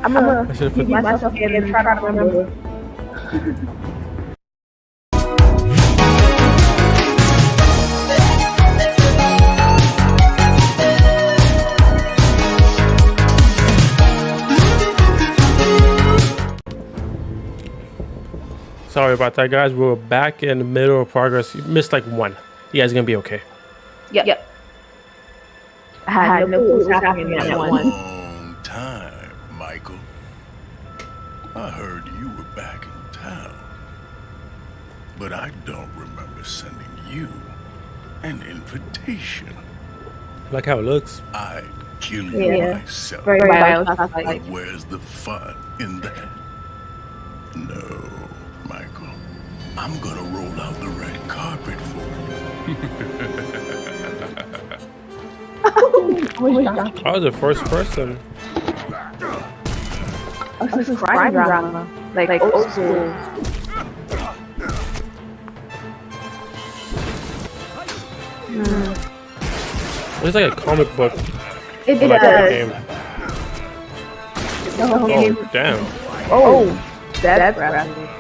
I'm gonna keep myself in and try to remember. Sorry about that, guys. We're back in the middle of progress. You missed like one. You guys are gonna be okay. Yep. I had no clue what was happening in that one. Long time, Michael. I heard you were back in town, but I don't remember sending you an invitation. Like how it looks. I'd kill you myself. Very But where's the fun in that? No, Michael. I'm gonna roll out the red carpet for you. I was the first person. This is crime drama. Like old school. It's like a comic book. It Like does. a game. The whole game. Oh, damn. Oh, that's graphic.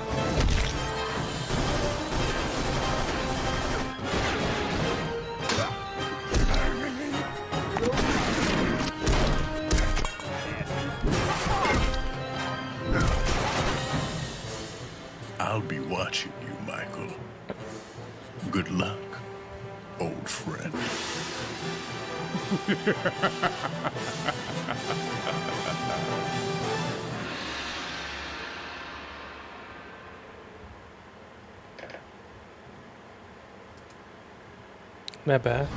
I'll be watching you, Michael. Good luck, old friend. Not bad.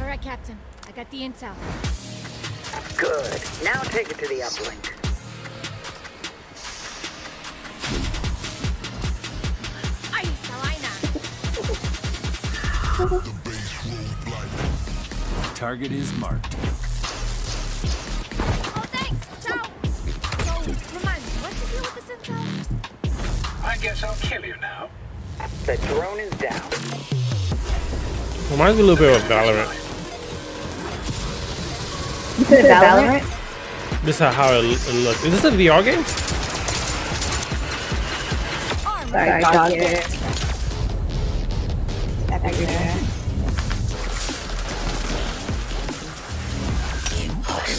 All right, Captain. I got the intel. Good. Now take it to the uplink. Ahí está vaina. Target is marked. Oh, thanks. Ciao. So, remind me, what's the deal with this intel? I guess I'll kill you now. The drone is down. Reminds me a little bit of Valorant. You said Valorant? This is how it looks. Is this a VR game? Sorry, dog it.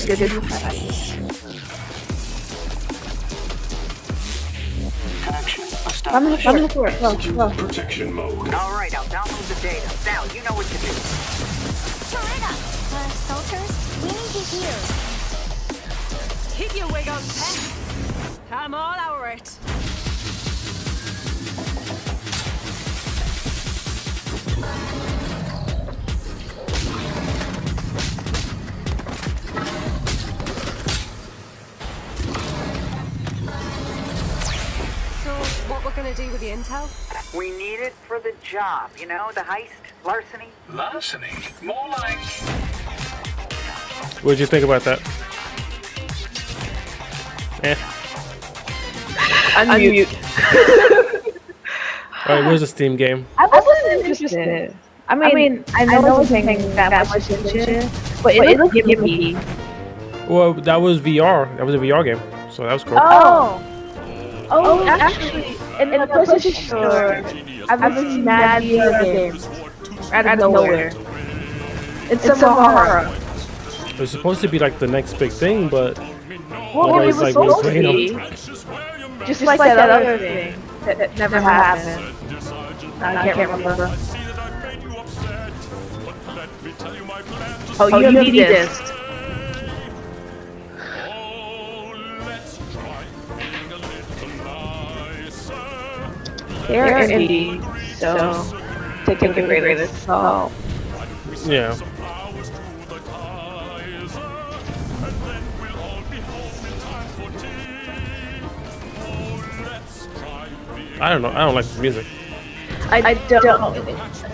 Good. Connection I'm established. looking for it. Well. Protection mode. All right, I'll download the data. Now, you know what to do. Toretta! Soldiers, we need you here. Keep your wig on, pet. I'm all over it. So, what we're gonna do with the intel? We need it for the job. You know, the heist, larceny. Larceny. More like What did you think about that? Unmute. Alright, where's the Steam game? I wasn't interested. I mean, I know it's paying that much attention, but it looks gimmicky. Well, that was VR. That was a VR game. So that was cool. Oh, actually, in the PlayStation Store, I've been seeing mad VR games out of nowhere. It's some horror. It was supposed to be like the next big thing, but Well, it guys, was like, supposed was to be. Just like that other thing that never happened. I can't remember. Oh, you need this. They're indie, so take a great risk. So yeah. I don't know. I don't like the music. I don't.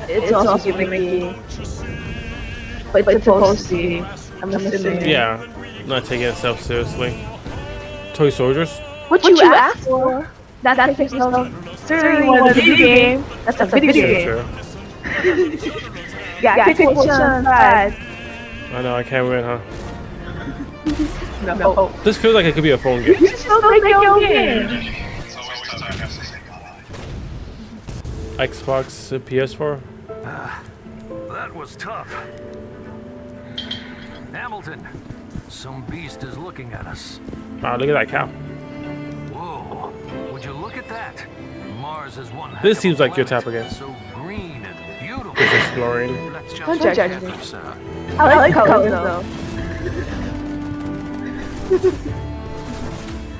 It's also gimmicky, but it's supposed to be. I'm assuming. Yeah, not taking itself seriously. Toy soldiers. What you asked for? That takes no seriously a video game. That's a video game. True. Yeah, pick what's inside. I know, I can't win, huh? No. This feels like it could be a phone game. You still make your own game. Xbox, PS4. That was tough. Hamilton, some beast is looking at us. Wow, look at that cow. Whoa, would you look at that? Mars is one. This seems like your type of game. So green and beautiful. Just exploring. Don't judge me. I like colors though.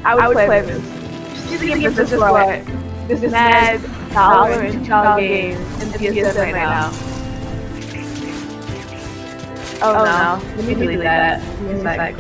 I would play this. Just give this what? This is mad $1 child game in PSN right now. Oh no. Let me delete that. Give me a sec.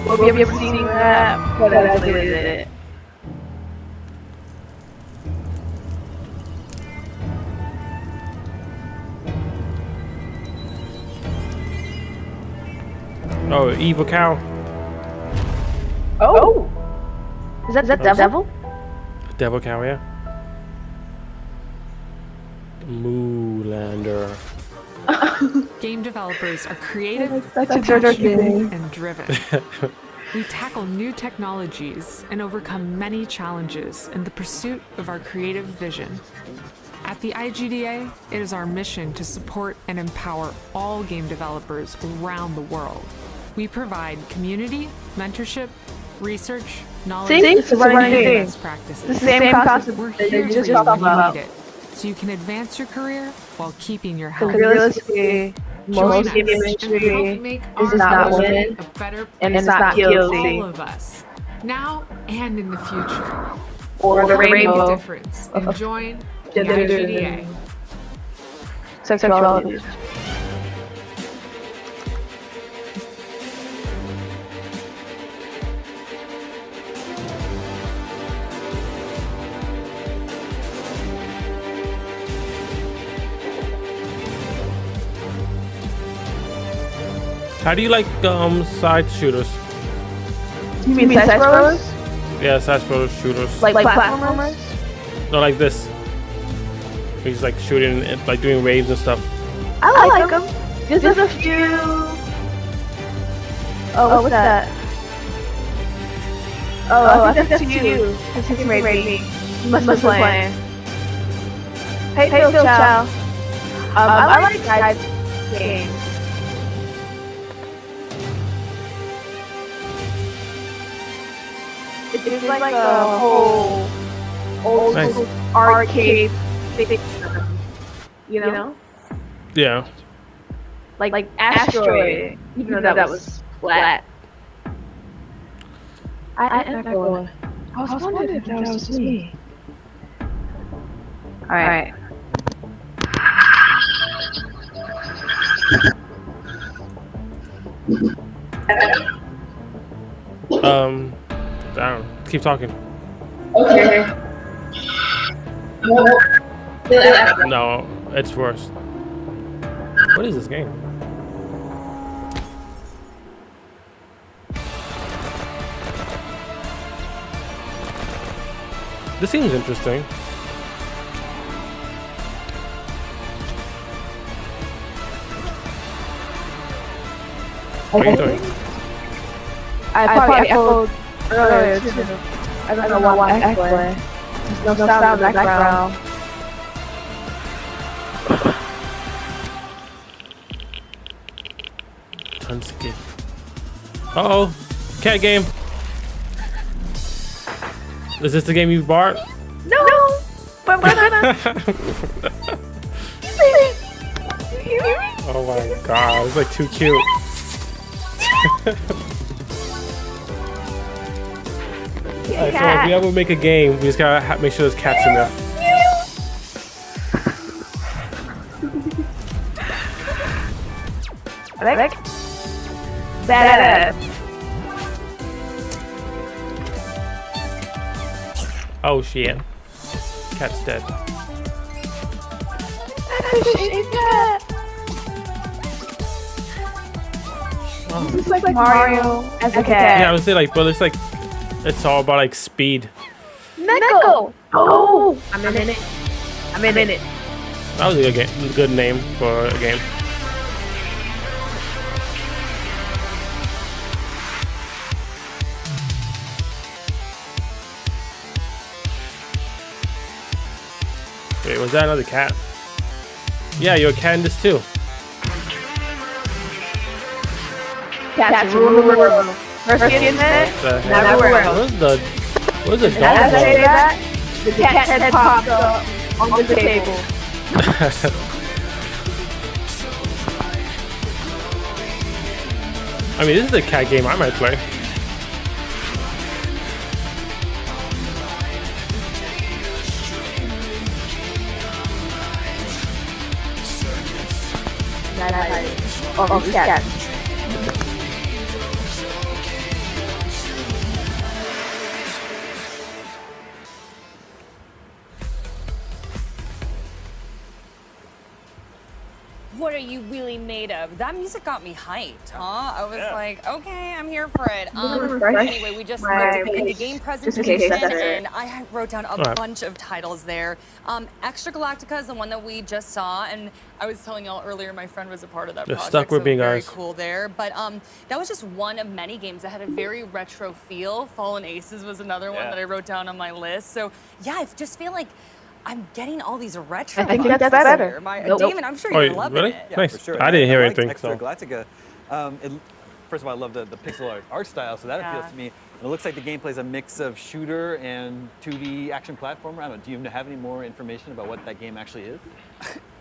Well, have you ever seen that? But I deleted it. Oh, evil cow. Oh! Is that devil? Devil cow, yeah. Moolander. Game developers are creative, That's a thing. and driven. We tackle new technologies and overcome many challenges in the pursuit of our creative vision. At the IGDA, it is our mission to support and empower all game developers around the world. We provide community, mentorship, research, knowledge, It's a running and thing. best practices. The same concept We're that here you for just you talked when you about. need it, so you can advance your career while keeping your health. Realistically, Join most us game and industry help make is our not world women, a better and place it's not for guilty. all of us, now and in the future. or the Make a rainbow, difference and join the Gender IGDA. sexuality. How do you like side shooters? You mean side scrollers? Yeah, side scroller shooters. Like platformers? No, like this. He's like shooting, and, like doing waves and stuff. I like them. There's a few. Oh, what's that? Oh, I think that's you. That's his rating. You must be playing. Hey, Phil Chow. I like side games. It's like a whole old Nice. school arcade thing, you know? Yeah. Like Asteroid, even though that was flat. I was wondering if that was me. Alright. I don't know. Keep talking. Okay. No, it's worse. What is this game? This seems interesting. What are you doing? I probably echoed earlier too. I don't know why I echoed. There's no sound in the background. Tons of kids. Uh-oh. Cat game. Is this the game you bought? No! But we're gonna... Oh my god, it's like too cute. Alright, so if we ever make a game, we just gotta make sure there's cats in there. Like badass. Oh shit. Cat's dead. This is like Mario as a cat. Yeah, I would say like, but it's all about like speed. Neko! Oh! I'm in it. I'm in it. That was a good game, good name for a game. Wait, was that another cat? Yeah, you're a cat in this too. Cats rule the world. First in it, never else. What's the As dog I say bone? that, the cat's head pops up on the table. I mean, this is a cat game I might play. Oh, cat. What are you really made of? That music got me hyped, huh? I was like, okay, I'm here for it. Anyway, we just looked at the indie game presentation, and I wrote down a bunch of titles there. Extra Galactica is the one that we just saw, and I was telling y'all earlier, my friend was a part of that project. Stuck with me, very guys. cool there. But that was just one of many games that had a very retro feel. Fallen Aces was another one that I wrote down on my list. So yeah, I just feel like I'm getting all these retro. I think vibes that's this better. year. Damon, I'm sure you're loving really? it. Yeah, Nice. for sure. I didn't hear liked anything. Extra So. Galactica. First of all, I love the pixel art style, so that appeals to me. And it looks like the gameplay is a mix of shooter and 2D action platformer. I don't know, do you have any more information about what that game actually is?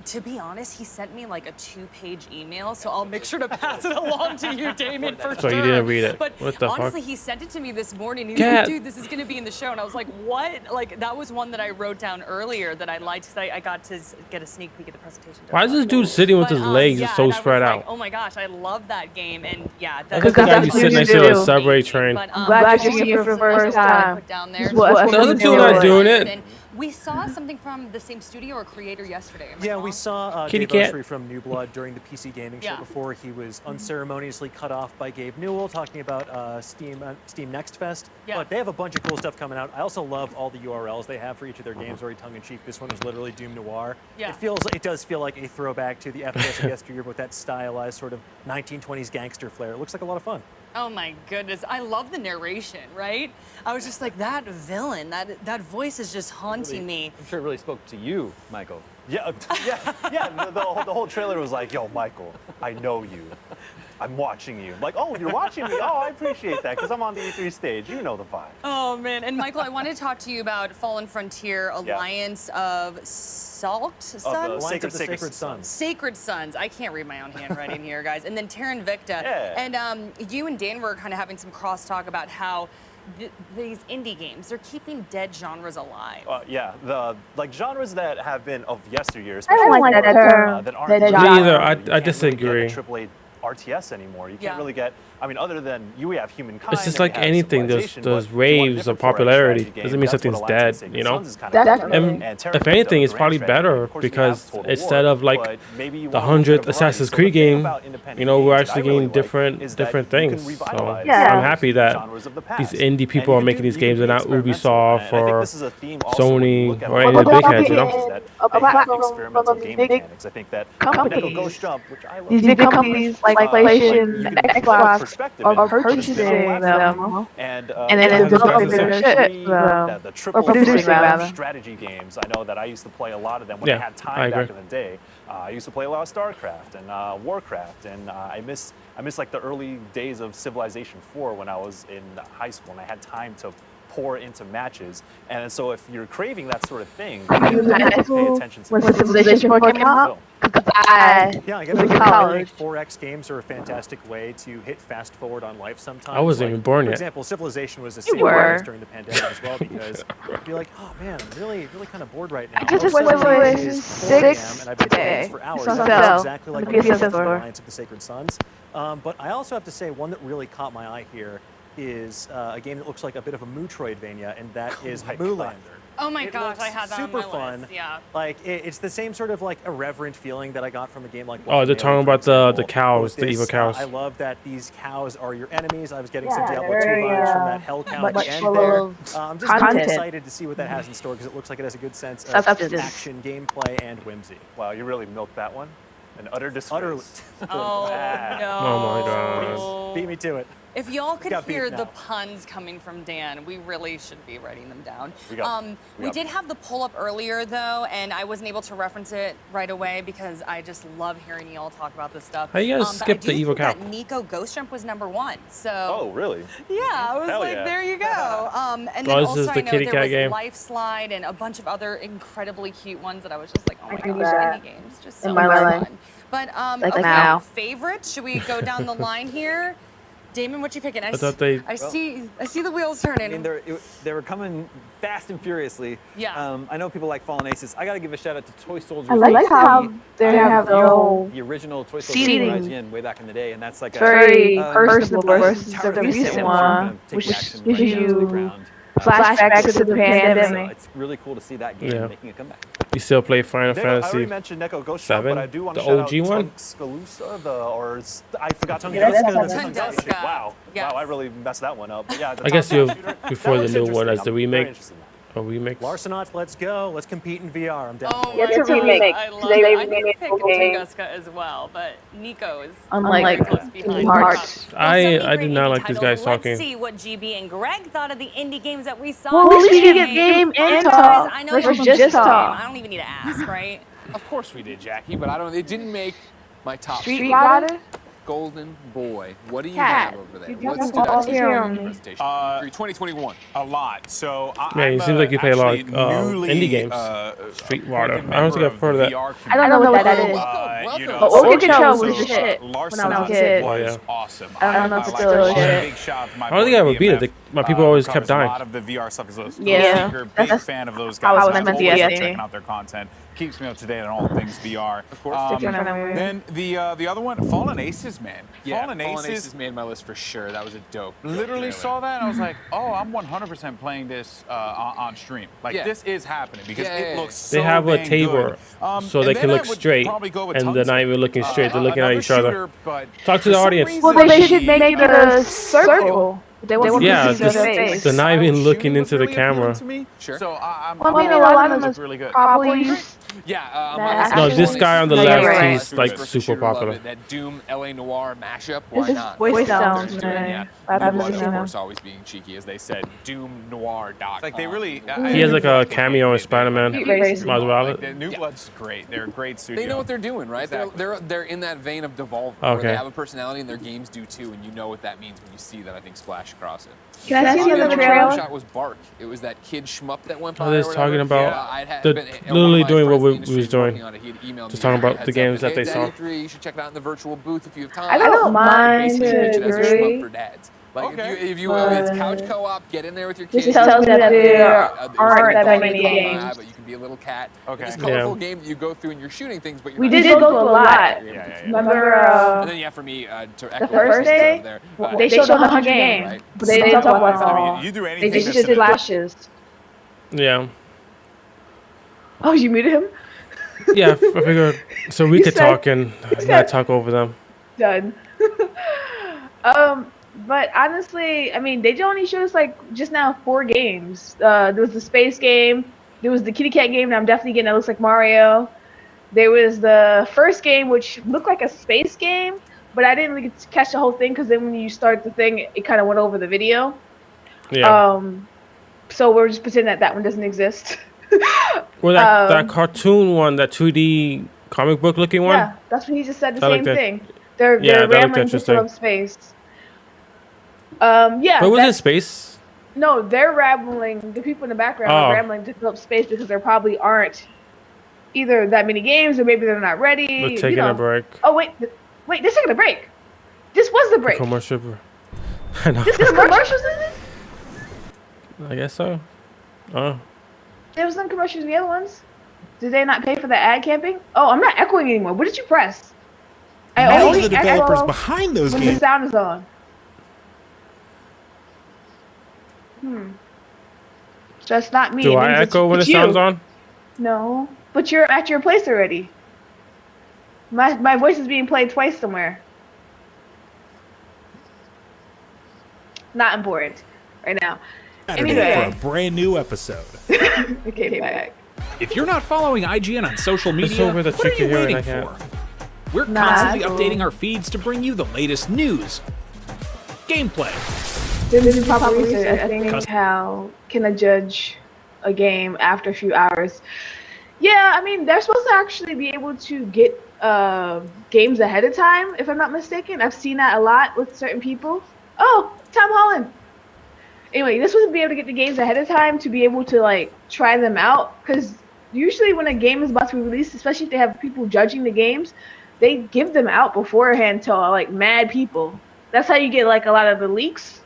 To be honest, he sent me like a 2-page email, so I'll make sure to pass it along to you, Damon, for sure. So you didn't read it? But What the honestly, fuck? he sent it to me this morning. He's like, dude, this is going to be in the show. And I was like, what? Like, that was one that I wrote down earlier that I liked, because I got to get a sneak peek at the presentation. Why is this dude sitting with his legs yeah, so and I was spread like, out? oh my gosh, I love that game. And yeah, That's the guy who's sitting next to a subway train. But, Glad you're here for the first time. down there. The other two are not doing it. And we saw something from the same studio or creator yesterday. Am I Yeah, wrong? we saw Kitty Dave cat. Oshry from New Blood during the PC Gaming Show Yeah. before he was unceremoniously cut off by Gabe Newell talking about Steam Next Fest. Yeah. But they have a bunch of cool stuff coming out. I also love all the URLs they have for each of their games, very tongue-in-cheek. This one is literally Doom Noir. Yeah. It does feel like a throwback to the FPS of yesteryear, but that stylized sort of 1920s gangster flair. It looks like a lot of fun. Oh my goodness, I love the narration, right? I was just like, that villain, that voice is just haunting me. I'm sure it really spoke to you, Michael. Yeah. The whole trailer was like, yo, Michael, I know you. I'm watching you. I'm like, oh, you're watching me? Oh, I appreciate that, because I'm on the E3 stage. You know the vibe. Oh man, and Michael, I wanted to talk to you about Fallen Frontier Alliance of Salt Sons? Alliance of the Sacred Sons. Sacred Sons. I can't read my own handwriting here, guys. And then Terran Victa. Yeah. And you and Dan were kind of having some crosstalk about how these indie games, they're keeping dead genres alive. Yeah, the genres that have been of yesteryear, I don't like that term. that aren't Dead really- genre. Me either. you I can't really disagree. get a AAA RTS anymore. You can't Yeah. really get. I mean, other than we have Humankind. It's just and we like have anything. There's Civilization, but if you want a waves of different 4X popularity. strategy game, Doesn't mean that's what something's Alliance of dead. Sacred You know. Sons is kind of Definitely. doing. And Terran if Victa, anything, the it's probably grand strategy. better Of course, we because have Total instead War, of like but maybe you the want a little bit 100th of variety. Assassin's So the Creed thing game, about independent you know, we're games that I actually really getting like different is that different you can things. So revitalize Yeah. I'm happy that genres of the these past. indie And people you are can making do- these you can games be and not experimental. Ubisoft And I think or this is a theme also when you Sony look at or a any lot of the big of heads. You know. games that A they have platform experimental from game big mechanics. I think that companies. Echo Ghost Jump, which I love. These big companies like PlayStation, you can Xbox perspective are in it. purchasing them And and then developing their shit, the triple producing threat rather. strategy games. I know that I used to play a lot of them when I Yeah, had I time agree. back in the day. I used to play a lot of StarCraft and Warcraft, and I miss like the early days of Civilization 4 when I was in high school and I had time to pour into matches. And so if you're craving that sort of thing, you have to pay attention to when the Civilization 4 came out. film. Yeah, I was in guess college. 4X games are a fantastic way to hit fast forward on life sometimes. I wasn't even born for yet. example, Civilization was a You single were. release during the pandemic as well because you'd be like, oh man, I'm really kind of bored right now. I just Oh, went Civilization to is 4 a.m. 6 and I've been playing this today. for hours. It's on That feels sale exactly like on what the I PS4. for Alliance of the Sacred Sons. But I also have to say, one that really caught my eye here is a game that looks like a bit of a Metroidvania, and that is Moolander. Oh my It gosh, looks I had that super on my fun. list. Yeah. Like it's the same sort of like irreverent feeling that I got from a game like. Oh, they're Guacamelee, talking for about the example. cows, With the evil this, cows. I love that these cows are your enemies. I was getting some Yeah, Diablo 2 very, vibes from that hell cow at much the end full there. of I'm just really content. excited to see what that has in store because it looks like it has a good sense of Substance. action, gameplay, and whimsy. Wow, you really milked that one. An utter disgrace. Utterly. Oh Bad. no. Oh my gosh. Beat me to it. If y'all could got beef hear now. the puns coming from Dan, we really should be writing them down. We Did have the pull up earlier though, and I wasn't able to reference it right away because I just love hearing y'all talk about this stuff. How you guys But skip I the do evil think cow? that Nico Ghost Jump was #1. So Oh, really? yeah, I was Hell like, yeah. there you go. And then Oh, this also is the I know kitty there cat was game? Life Slide and a bunch of other incredibly cute ones that I was just like, oh my do gosh, that indie games, just in so my much life. fun. But Like okay, now. favorites? Should we go down the line here? Damon, what you picking? I thought they. I see the wheels turning. I mean, they were coming fast and furiously. Yeah. I know people like Fallen Aces. I got to give a shout out to Toy Soldiers. I like how they have the whole the original Toy Soldiers seating. from IGN way back in the day, and that's like very a personal versus Tower the Defense recent game, one, kind of take which action gives right down to the you ground. flashbacks to the So pandemic. it's really cool to see that game Yeah. making a comeback. You still play Final I already Fantasy mentioned Neko Ghost Jump, 7, but I do want the to shout OG out one? Tuscaloosa, I forgot Yeah, that's Tunguska. Wow. Yes. Wow, I really messed that one up. But yeah, the I guess top-down you're shooter, before that the looks new one as interesting. the I'm very remake. interested in that. A remix. Larcenauts, let's go. Let's compete in VR. I'm down Oh for my it. It's a gosh, remake. I love They it. I remade did it pick for game. Tunguska as well, but Nico's Unlike very close Kingdom behind. Hearts. Well, so many I great did not indie like these titles. guys talking. Let's see what GB and Greg thought of the indie games that we saw. Well, at least today. you get game and Guys, talk I know versus you're just just talk. I don't even need to ask, right? Of course we did, Jackie, but it didn't make my top Street three. Fighter? Golden Boy. What do you Cat. have over there? You What just stood out all to you here in on the me. presentation? 2021. A lot. So Man, I'm it seems like you play a lot of actually newly, indie games. Street Fighter. I don't think I've heard of that. I don't know what that is. You know, But so Old Control also, was the shit Larson when I was a was kid. Oh, yeah. awesome. I don't know if it's like still it. shit. Big shout out to my I don't think boy I ever beat it. BMF, My people always kept covers dying. A lot of the VR stuff is a Yeah, big that's fan of those how guys. I was and I'm meant to always be, I checking think. out their content. Keeps me up to date on all things VR. Of course. Then the other one, Fallen Aces, man. Yeah, Fallen Aces made my list for sure. That was a dope. literally trailer. saw that and I was like, oh, I'm 100% playing this on stream. Like, Yeah. this is happening because Yeah, it yeah, looks so They have a dang table good. so they And can then look I would straight, probably go with and they're Tongues. not even looking straight. They're looking at Another each other. shooter, but Talk to for the some audience. reason, Well, they should make the circle. They want Yeah, to see their face. they're not even looking shooting was into the really appealing camera. to me. Sure. So I'm Well, I mean, a lot of them is really good. probably use Yeah, Nah, No, this guy on the No, left, you're right. he's like First super shooter, love popular. it. That Doom LA Noir mashup, why This is not? voice They're sounds, doing it, man. yeah. I've New never Blood, seen of them. course, always being cheeky, as they said, doomnoir.com. Like they really. He has like a cameo in Spider-Man. Heat Might Racing. as well. Like, the New Blood's great. They're a great studio. They know what they're doing, right? Exactly. They're in that vein of Devolver, Okay. where they have a personality and their games do too, and you know what that means when you see that, I think, splash across it. Can I see The the other trailer? shot was Bark. It was that kid shmup that went by. Oh, they're or whatever. talking about They're literally doing what we was doing. Just talking about the games that they saw. You should check it out in the virtual booth if you have time. I don't mind Basically, pitch it as a agree. shmup for dads. Like Okay. if you it's couch co-op, get in there with your This kids. tells me that there It's aren't like that a many dog games. vibe, but you can be a little cat. Okay. It's a colorful game that you go through and you're shooting things, but you're We not did go to a lot. Remember, and then yeah, for me, to the echo first what you said day, over there, they showed 100 games, right? but they didn't talk about I all. mean, you do They anything just that's did flashes. Yeah. Oh, you muted him? Yeah, I figured so we He could said- talk and not talk over them. Done. But honestly, I mean, they only showed us like just now 4 games. There was the space game. There was the kitty cat game that I'm definitely getting that looks like Mario. There was the first game which looked like a space game, but I didn't really catch the whole thing because then when you start the thing, it kind of went over the video. Yeah. So we're just pretending that that one doesn't exist. Well, that cartoon one, that 2D comic book looking one. Yeah, that's what he just said. The I like same that. thing. They're Yeah, that looked rambling to interesting. fill up space. Yeah. But was it that's- space? No, they're rambling. The people in the background Oh. are rambling to fill up space because there probably aren't either that many games or maybe they're not ready. They're taking a break. Oh wait, they're taking a break. This was the break. Commercial. I know. This commercials in it? I guess so. Oh. There was some commercials in the other ones. Did they not pay for the ad camping? Oh, I'm not echoing anymore. What did you press? I only the developers echo behind those when games. the sound is on. So it's not me. Do I echo when the sound's on? No, but you're at your place already. My voice is being played twice somewhere. Not important right now. Saturday Anyway. for a brand new episode. Okay, back. If you're not following IGN on social media, over the what are you chicken here and waiting I for? We're Nah, constantly cool. updating our feeds to bring you the latest news, gameplay, This is proper research. I think how can I judge a game after a few hours? Yeah, I mean they're supposed to actually be able to get games ahead of time, if I'm not mistaken. I've seen that a lot with certain people. Oh, Tom Holland. Anyway, this was to be able to get the games ahead of time to be able to like try them out, because usually when a game is about to be released, especially if they have people judging the games, they give them out beforehand to like mad people. That's how you get like a lot of the leaks.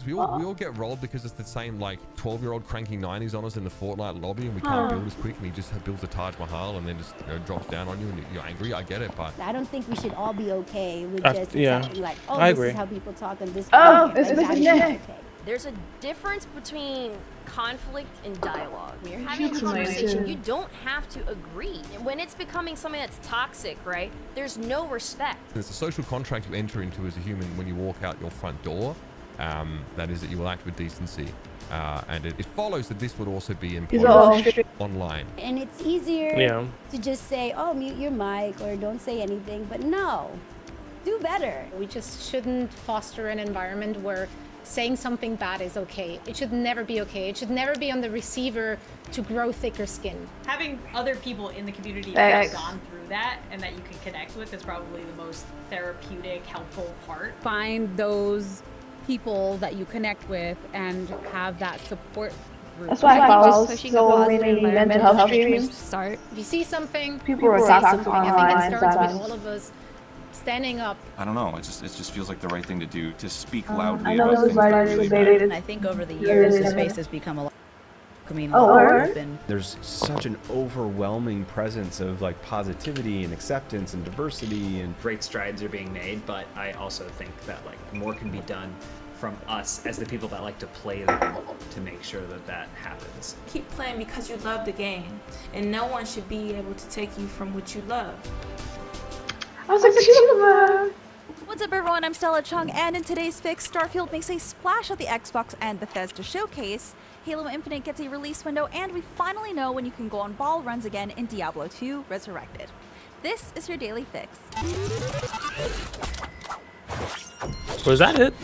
We all get rolled because it's the same like 12-year-old cranking 90s on us in the Fortnite lobby, and we can't build as quick, and he just builds a Taj Mahal and then just drops down on you and you're angry. I get it, but I don't think we should all be okay with just yeah, accepting like, oh, I this agree. is how people talk on this. Oh, podcast. this Like, is that Nick. not okay. There's a difference between conflict and dialogue. When you're having a Keeps my conversation, too. you don't have to agree. When it's becoming something that's toxic, right, there's no respect. it's a social contract you enter into as a human when you walk out your front door. That is that you will act with decency, and it follows that this would also be imposed online. And it's easier to just say, oh, mute your mic or don't say anything, but no, do better. We just shouldn't foster an environment where saying something bad is okay. It should never be okay. It should never be on the receiver to grow thicker skin. Having other people in the community who have gone through that and that you can connect with is probably the most therapeutic, helpful part. Find those people that you connect with and have that support group. That's why I follow pushing so many mental health streams. Start. If you see something, People are say toxic something. I think online it starts with sometimes. all of us standing up. I don't know. It just feels like the right thing to do, to speak loudly I know about this things that are writer really debated. bad. I think over the years, the space has become a lot. There's such an overwhelming presence of like positivity and acceptance and diversity, and great strides are being made, but I also think that like more can be done from us as the people that like to play the game to make sure that that happens. Keep playing because you love the game, and no one should be able to take you from what you love. I was like, What's up, everyone? I'm Stella Chung, and in today's fix, Starfield makes a splash at the Xbox and Bethesda showcase. Halo Infinite gets a release window, and we finally know when you can go on ball runs again in Diablo 2 Resurrected. This is your daily fix. Was that it?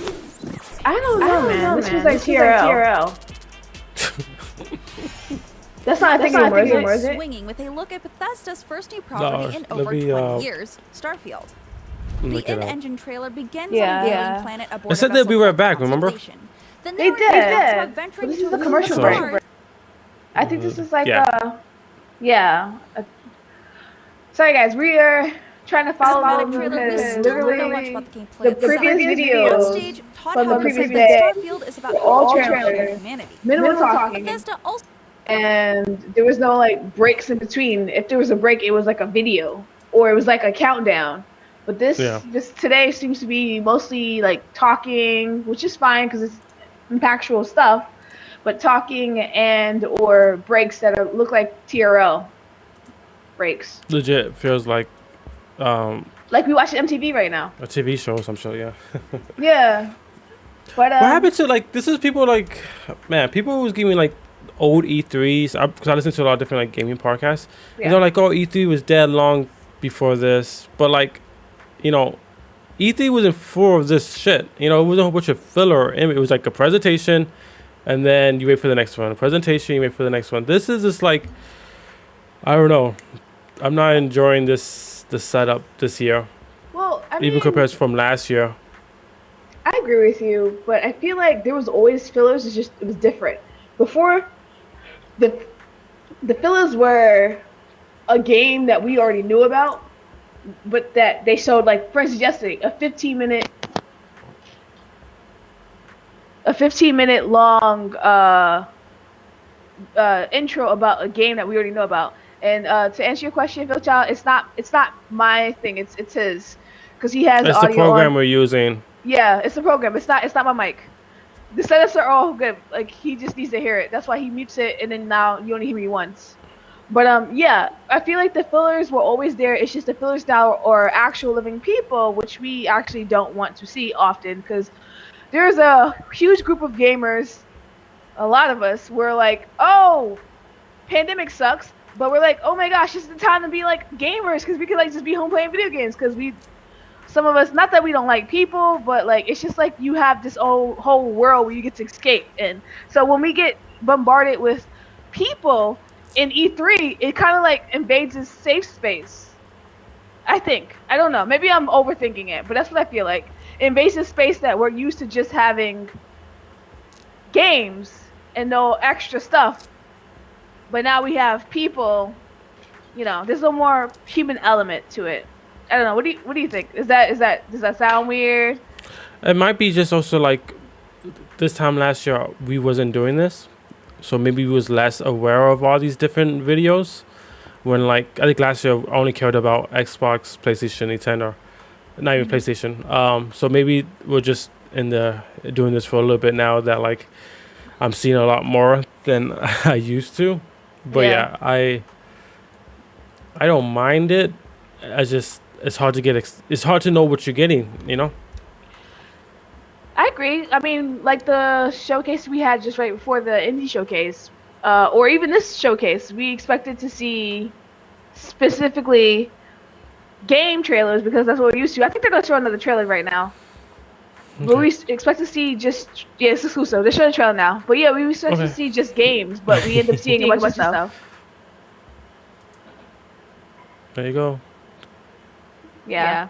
I don't know, man. This was like TRL. That's not a thing anymore, is it? Swinging with a look at Bethesda's first new property in over 20 years, Starfield. The in-engine trailer begins on an alien planet aboard I said that we were back, remember? The They narrative did. talks about venturing This into is a a commercial new break. stars. I think this is like Yeah. Sorry guys, we are trying to follow About along a trailer, we because still don't know much literally about the gameplay the itself. previous On videos stage, Todd from the Howard previous said day that Starfield is about were all humanity trailers, and humanity. minimal talking, Bethesda also and there was no like breaks in between. If there was a break, it was like a video or it was like a countdown. But this today seems to be mostly like talking, which is fine because it's impactful stuff, but talking and or breaks that look like TRL breaks. Legit feels like Like we watch MTV right now. a TV show or some shit. Yeah. Yeah. But What happened to like this is people like man people was giving like old E3s because I listen to a lot of different like gaming podcasts. Yeah. And they're like, oh, E3 was dead long before this, but like, you know, E3 wasn't full of this shit. You know, it wasn't a whole bunch of filler. It was like a presentation, and then you wait for the next one. A presentation, you wait for the next one. This is just like, I don't know. I'm not enjoying the setup this year. Well, I mean, even compared to from last year. I agree with you, but I feel like there was always fillers. It's just it was different. Before the fillers were a game that we already knew about, but that they showed, like, for instance, yesterday a 15-minute long intro about a game that we already know about. And to answer your question, Phil Child, it's not my thing. It's his, because he has It's audio the program on. we're using. Yeah, it's the program. It's not my mic. The setups are all good. Like, he just needs to hear it. That's why he mutes it, and then now you only hear me once. But yeah, I feel like the fillers were always there. It's just the fillers now are actual living people, which we actually don't want to see often, because there's a huge group of gamers. A lot of us were like, oh, pandemic sucks, but we're like, oh my gosh, this is the time to be like gamers, because we could like just be home playing video games, because some of us, not that we don't like people, but like it's just like you have this whole world where you get to escape. And so when we get bombarded with people in E3, it kind of like invades this safe space. I think. I don't know. Maybe I'm overthinking it, but that's what I feel like. It invades this space that we're used to just having games and no extra stuff. But now we have people, there's a more human element to it. I don't know. What do you think? Does that sound weird? It might be just also like this time last year we wasn't doing this, so maybe we was less aware of all these different videos. When like I think last year I only cared about Xbox, PlayStation, Nintendo, not even PlayStation. So maybe we're just doing this for a little bit now that like I'm seeing a lot more than I used to. But yeah, I don't mind it. It's hard to get. It's hard to know what you're getting. I agree. I mean, like the showcase we had just right before the indie showcase, or even this showcase, we expected to see specifically game trailers, because that's what we're used to. I think they're gonna show another trailer right now. Okay. But we expect to see it's exclusive. They're showing a trailer now. But yeah, we expect to see just games, but we end up seeing a bunch of stuff. There you go. Yeah.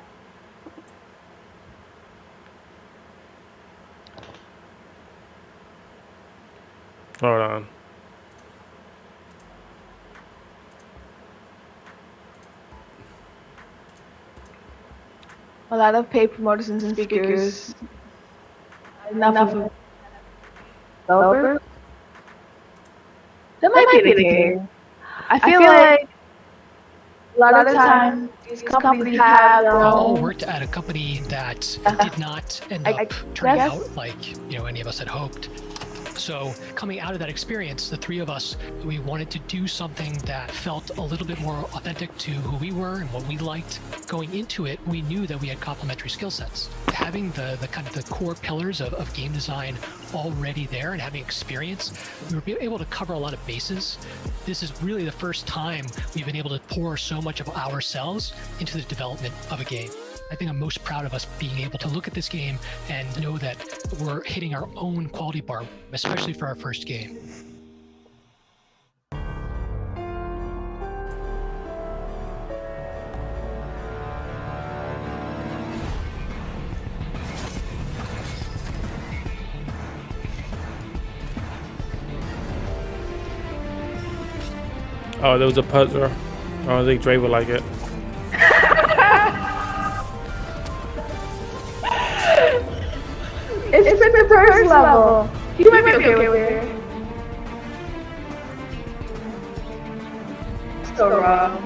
Hold on. A lot of paid promoters and speakers. Enough of developer. That might be the case. I feel like a lot of times these companies have all worked at a company that did not end up turning out like any of us had hoped. So coming out of that experience, the three of us, we wanted to do something that felt a little bit more authentic to who we were and what we liked. Going into it, we knew that we had complementary skill sets. Having the kind of the core pillars of game design already there and having experience, we were able to cover a lot of bases. This is really the first time we've been able to pour so much of ourselves into the development of a game. I think I'm most proud of us being able to look at this game and know that we're hitting our own quality bar, especially for our first game. Oh, there was a puzzler. I don't think Dre would like it. It's in the first level. You might be okay with it. So wrong.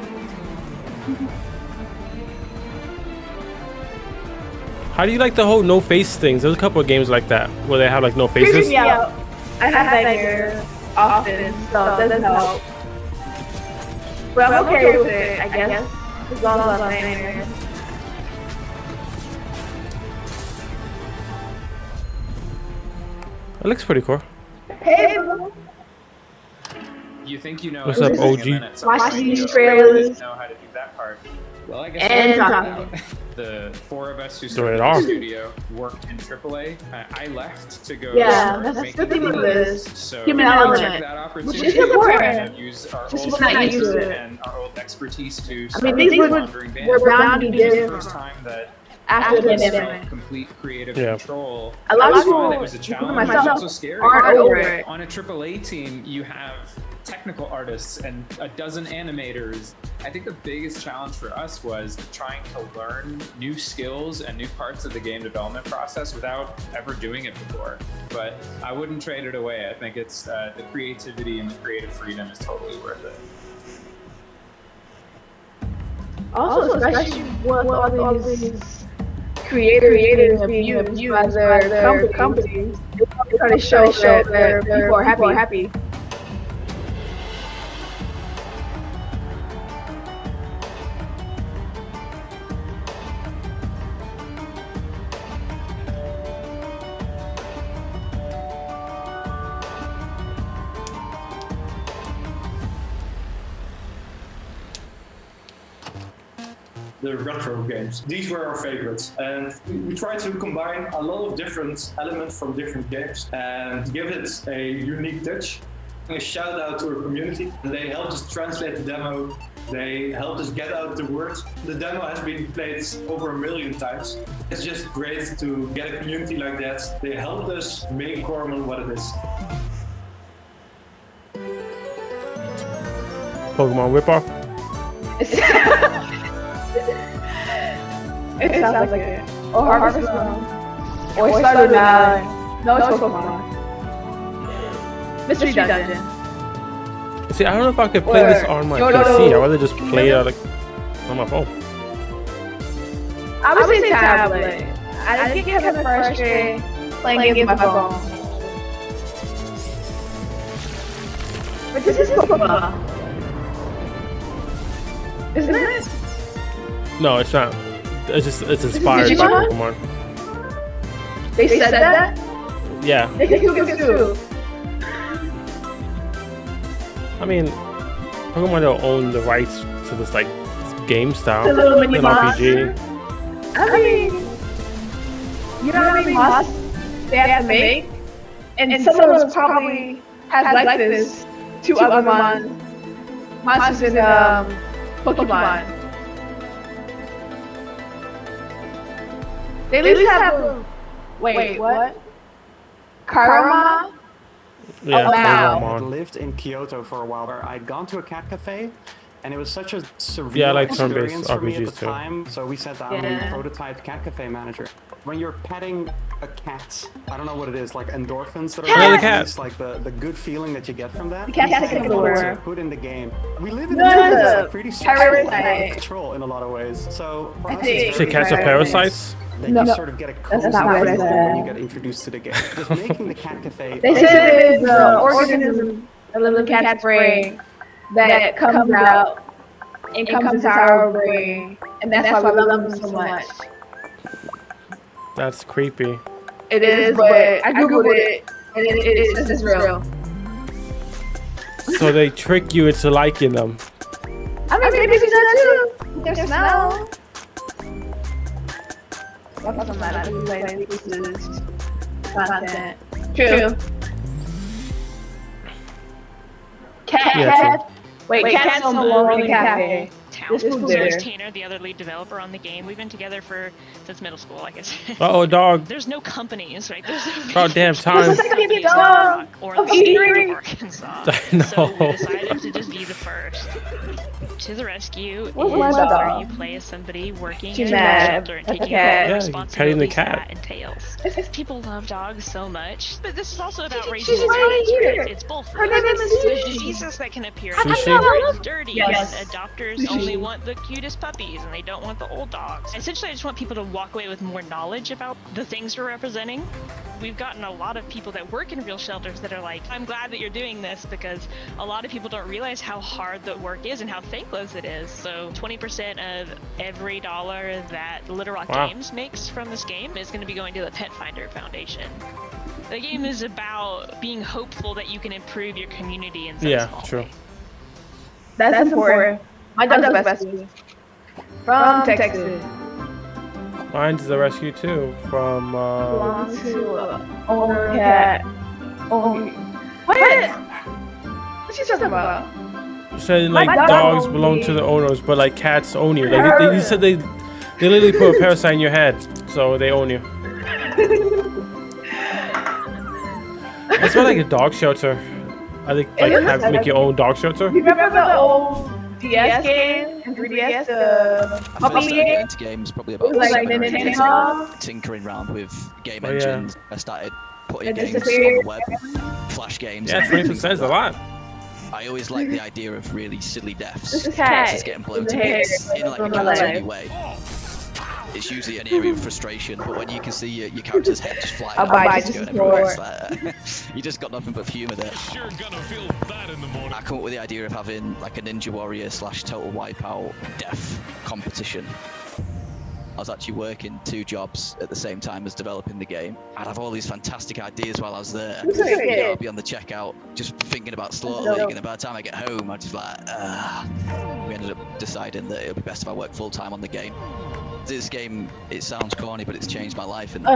How do you like the whole no face things? There's a couple of games like that where they have like no faces. Yeah, I have that here often, so it doesn't help. But I'm okay with it, I guess. As long as I'm playing it. It looks pretty cool. Hey, you think you know what's up, OG? Watch these trailers. Know how to do that part. Well, I guess and talking. The four of us who started the studio worked in AAA. I left to go start making the thing with this. So human element, that opportunity which is important. And use our old skills and our old expertise to start these were bound to be different. the first time that after the pandemic. Complete creative Yeah. control. A lot of That's why people, that was a challenge. myself, It's also scary. aren't over it. On a AAA team, you have technical artists and a dozen animators. I think the biggest challenge for us was trying to learn new skills and new parts of the game development process without ever doing it before. But I wouldn't trade it away. I think it's the creativity and the creative freedom is totally worth it. Also, especially with all these creators being abused by their companies, they try to show that their people are happy. The retro games. These were our favorites, and we tried to combine a lot of different elements from different games and give it a unique touch. A shout out to our community. They helped us translate the demo. They helped us get out the word. The demo has been played over 1 million times. It's just great to get a community like that. They helped us make Corman what it is. Pokemon ripoff. It sounds like it. Or Harvest Moon. Or Stardew Valley. No, it's Pokemon. Mystery Dungeon. See, I don't know if I could play this on my PC. I'd rather just play it on my phone. I would say tablet. I think having a frustrated playing games on my phone. But this is Pokemon. Isn't it? No, it's not. It's inspired by Pokemon. They said that? Yeah. They can do it too. I mean, Pokemon don't own the rights to this like game style. The little mini an RPG. I mean, you know how many monsters they have to make? And some of us probably has like this to other monsters in Pokemon. They at least have wait, what? Karma? Yeah, I lived in Kyoto for a while. I'd gone to a cat cafe, and it was such a surreal experience for me at the time. So we sat down and prototyped Cat Cafe Manager. When you're petting a cat, I don't know what it is, like endorphins that are released, like the good feeling that you get from that. The cat's to put in the game. We live in a like pretty stressful control in a lot of ways. So for us, it's say cats are parasites? Then you sort of get a cozy feeling when you get introduced to the game. Just making the Cat Cafe. They said there's an organism, a little cat's brain, that comes out and comes into our brain, and that's why we love them so much. That's creepy. It is, but I googled it, and it's real. So they trick you into liking them. I mean, maybe it's that too. Their smell. Content. True. Cat. Wait, cats don't belong in a cafe. There's Tanner, the other lead developer on the game. We've been together since middle school, I guess. Uh-oh, dog. There's no companies, right? There's no about damn time. or the state of Arkansas. I know. So we decided to just be the first. To the rescue is where you play as somebody working in a shelter and taking on the responsibilities that entails. People love dogs so much, but this is also about raising spirits. It's both. There's diseases that can appear. It's dirty, and adopters only want the cutest puppies, and they don't want the old dogs. Essentially, I just want people to walk away with more knowledge about the things we're representing. We've gotten a lot of people that work in real shelters that are like, I'm glad that you're doing this, because a lot of people don't realize how hard the work is and how thankless it is. So 20% of every dollar that Little Rock Games makes from this game is going to be going to the Pet Finder Foundation. The game is about being hopeful that you can improve your community in some small way. That's important. My dog's the best from Texas. Mine's the rescue too from belongs to owner cat. What? What you talking about? Saying like dogs belong to the owners, but like cats own you. Like they said they They literally put a parasite in your head, so they own you. It's more like a dog shelter. I think make your own dog shelter. You remember the old DS game and 3DS? First into games probably about 7 or 8 years ago, tinkering around with game engines. I started putting games on the web, Flash games. Yeah, 20% is a lot. I always like the idea of really silly deaths. Just getting blown to bits in like a cartoony way. It's usually an area of frustration, but when you can see your character's head just fly out, going everywhere, it's like, you just got nothing but humour there. You're gonna feel bad in the morning. I come up with the idea of having like a Ninja Warrior / Total Wipeout death competition. I was actually working 2 jobs at the same time as developing the game. I'd have all these fantastic ideas while I was there. I'd be on the checkout, just thinking about Slaughter League, and by the time I get home, I'm just like, we ended up deciding that it would be best if I worked full time on the game. This game, it sounds corny, but it's changed my life, and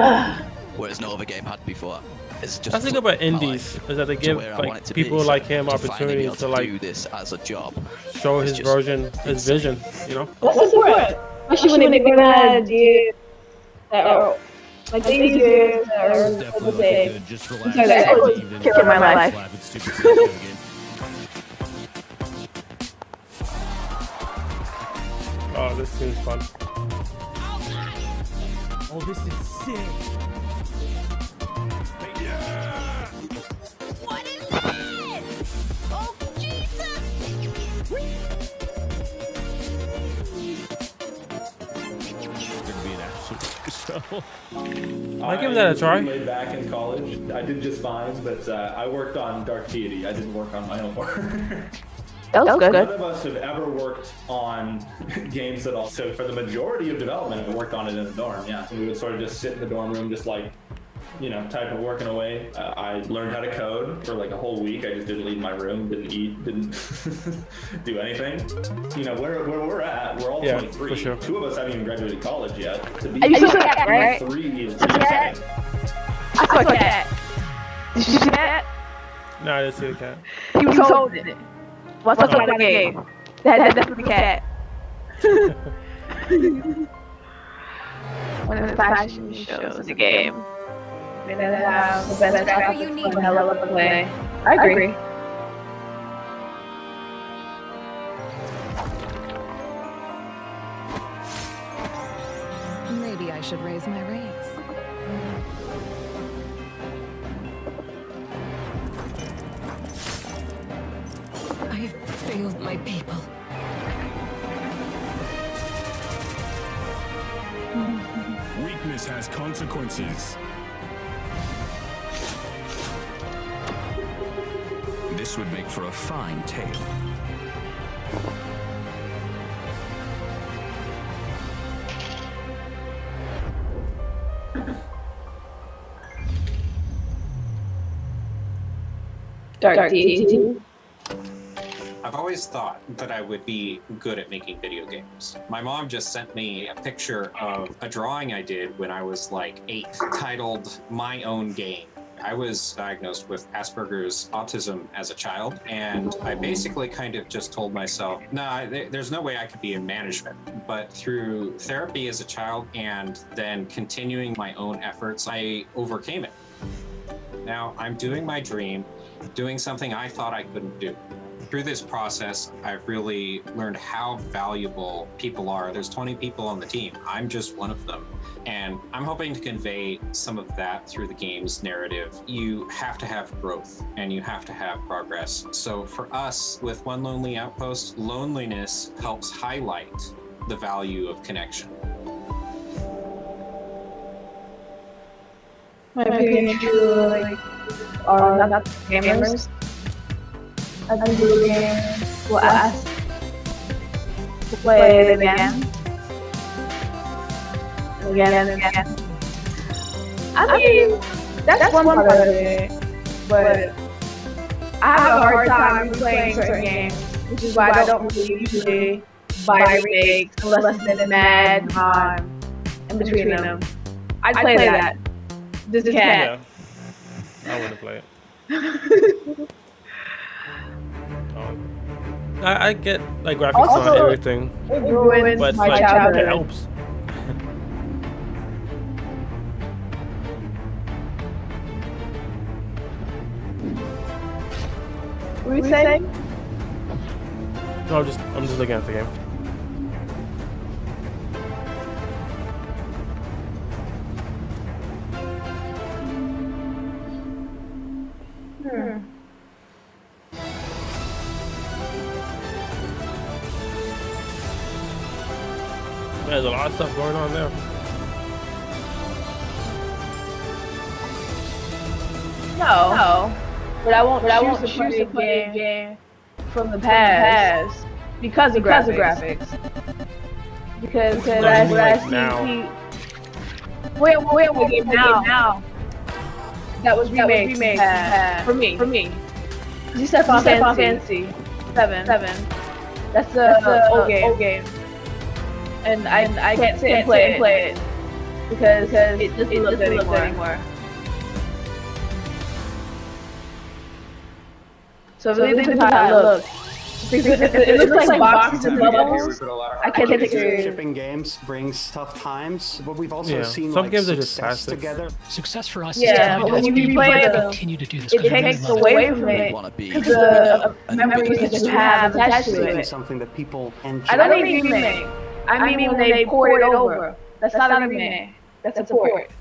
whereas no other game had before. It's just that's the thing about indies, is that they give like people like him opportunities to like do this as a job. Show his version, his vision, you know. What's the word? Especially when they're gonna do that, or like these years, or what say? Just relax. Killing my life. Oh, this seems fun. Oh, this is sick. What is this? Oh, Jesus! Gonna be an absolute show. I give that a try. Laid back in college. I did just fine, but I worked on Dark Deity. I didn't work on my own work. That was good. None of us have ever worked on games at all. So for the majority of development, I worked on it in the dorm. Yeah, we would sort of just sit in the dorm room, just like, you know, typing, working away. I learned how to code for like a whole week. I just didn't leave my room, didn't eat, didn't do anything. You know, where we're at, we're all 23. For sure. 2 of us haven't even graduated college yet. To be You saw that, right? 3 is I saw a cat. Did you see that? No, I didn't see the cat. He was holding it. What's up with that game? That's the cat. One of the fashion shows the game. They have the best graphics for hell of a play. I agree. Maybe I should raise my rates. I've failed my people. Weakness has consequences. This would make for a fine tale. Dark Deity. I've always thought that I would be good at making video games. My mom just sent me a picture of a drawing I did when I was like 8, titled My Own Game. I was diagnosed with Asperger's autism as a child, and I basically kind of just told myself, nah, there's no way I could be in management. But through therapy as a child and then continuing my own efforts, I overcame it. Now I'm doing my dream, doing something I thought I couldn't do. Through this process, I've really learned how valuable people are. There's 20 people on the team. I'm just one of them. And I'm hoping to convey some of that through the game's narrative. You have to have growth and you have to have progress. So for us, with One Lonely Outpost, loneliness helps highlight the value of connection. My opinion, are not gamers. I've been doing will ask to play it again. Again and again. I mean, that's one part of it, but I have a hard time playing certain games, which is why I don't really usually buy remakes unless it's a mad time in between them. I'd play that. This cat. Yeah. I wouldn't play it. I get like graphics on everything, it ruins but my like childhood. it helps. What were you saying? No, I'm just looking at the game. There's a lot of stuff going on there. No. But I won't choose to play a game from the past because of graphics. Because I see now. Wait, now. That was remade for me. You said Final Fantasy 7. That's the old game. And I can't sit and play it because it doesn't look good anymore. So really think about how it looks. It looks like boxes and bubbles. I can't take it serious. Shipping games brings tough times, but we've also seen some like games are just success passive. together. Success for us Yeah, is to but when you replay them, continue to do this. it takes away from it because the memories that you have attached to it. Something that people enjoy. I don't mean remake. I mean when they port it over. That's not a remake. That's a port.